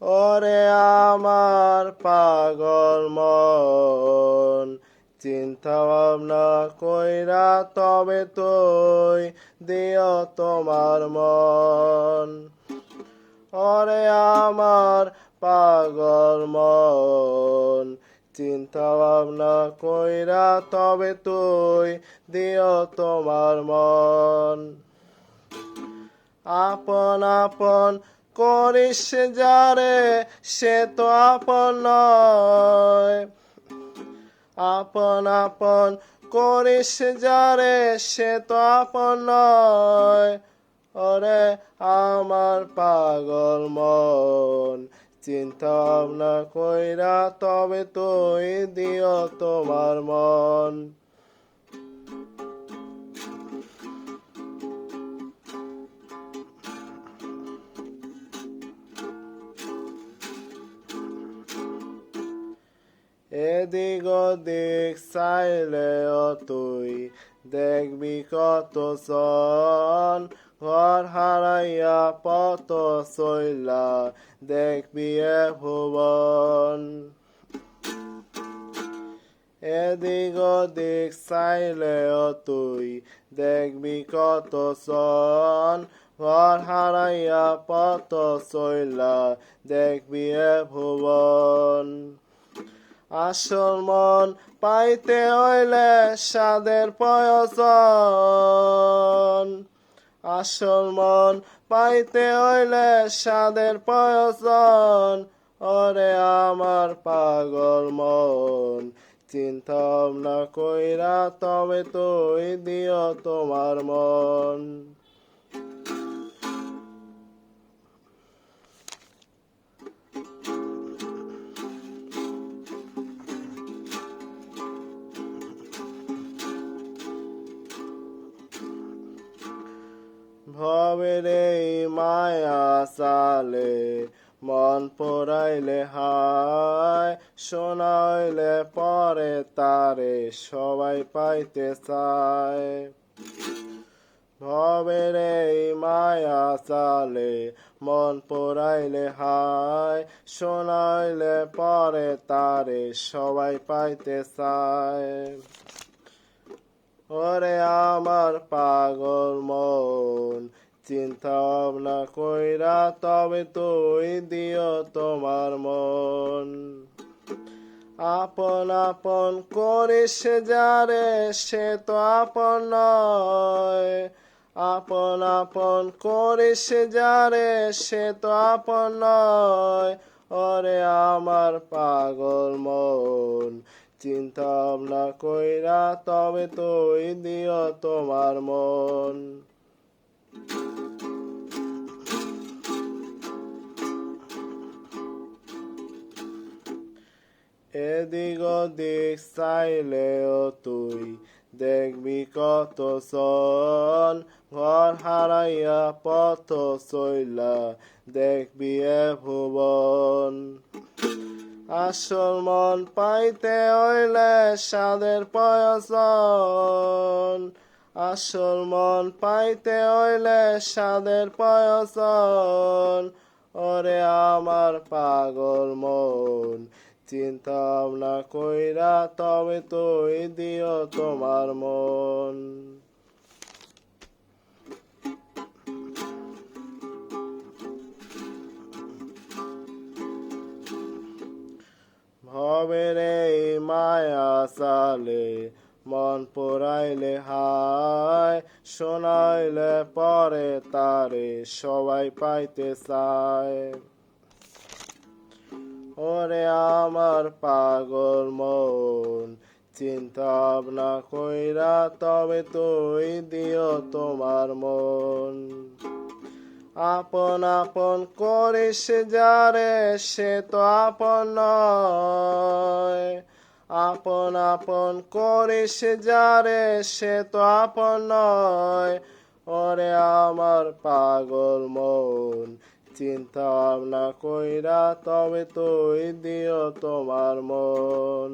ওরে আমার পাগল মন, চিন্তা ভাবনা কইরা তবে তুই দিও তোমার মন। ওরে আমার পাগল মন, চিন্তা ভাবনা কইরা তবে তুই দিও তোমার মন। আপন আপন করিস যারে সে তো আপন নয়, আপন আপন করিস যারে সে তো আপন নয়। ওরে আমার পাগল মন, চিন্তা ভাবনা কইরা তবে তুই দিও তোমার মন। এদিক ওদিক চাইলেও তুই দেখবি কত জন, ঘর হারাইয়া পত চইলা দেখবি এ ভুবন। এদিক ওদিক চাইলেও তুই দেখবি কত জন, ঘর হারাইয়া পত চইলা দেখবি এ ভুবন। আসল মন পাইতে হইলে সাদের প্রয়োজন, আসল মন পাইতে হইলে সাদের প্রয়োজন। ওরে আমার পাগল মন, চিন্তা ভাবনা কইরা তবে তুই দিও তোমার মন। ভবের এই মায়া চালে মন পড়াইলে হায়, শোনাইলে পরে তারে সবাই পাইতে চায়। ভবের এই মায়া চালে মন পড়াইলে হায়, শোনাইলে পরে তারে সবাই পাইতে চায়। ওরে আমার পাগল মন, চিন্তা ভাবনা কইরা তবে তুই দিও তোমার মন। আপন আপন করিস যারে সে তো আপন নয়, আপন আপন করিস যারে সে তো আপন নয়। ওরে আমার পাগল মন, চিন্তা ভাবনা কইরা তবে তুই দিও তোমার মন। এদিক ওদিক চাইলেও তুই দেখবি কত জন, ঘর হারাইয়া পথ চইলা দেখবি এ ভুবন। আসল মন পাইতে হইলে সাদের প্রয়োজন, আসল মন পাইতে হইলে সাদের প্রয়োজন। ওরে আমার পাগল মন, চিন্তা ভাবনা কইরা তবে তুই দিও তোমার মন। ভবের এই মায়া চালে মন পড়াইলে হায়, শোনাইলে পরে তারে সবাই পাইতে চায়। ওরে আমার পাগল মন, চিন্তা ভাবনা কইরা তবে তুই দিও তোমার মন। আপন আপন করিস যারে সে তো আপন নয়, আপন আপন করিস যারে সে তো আপন নয়। ওরে আমার পাগল মন, চিন্তা ভাবনা কইরা তবে তুই দিও তোমার মন।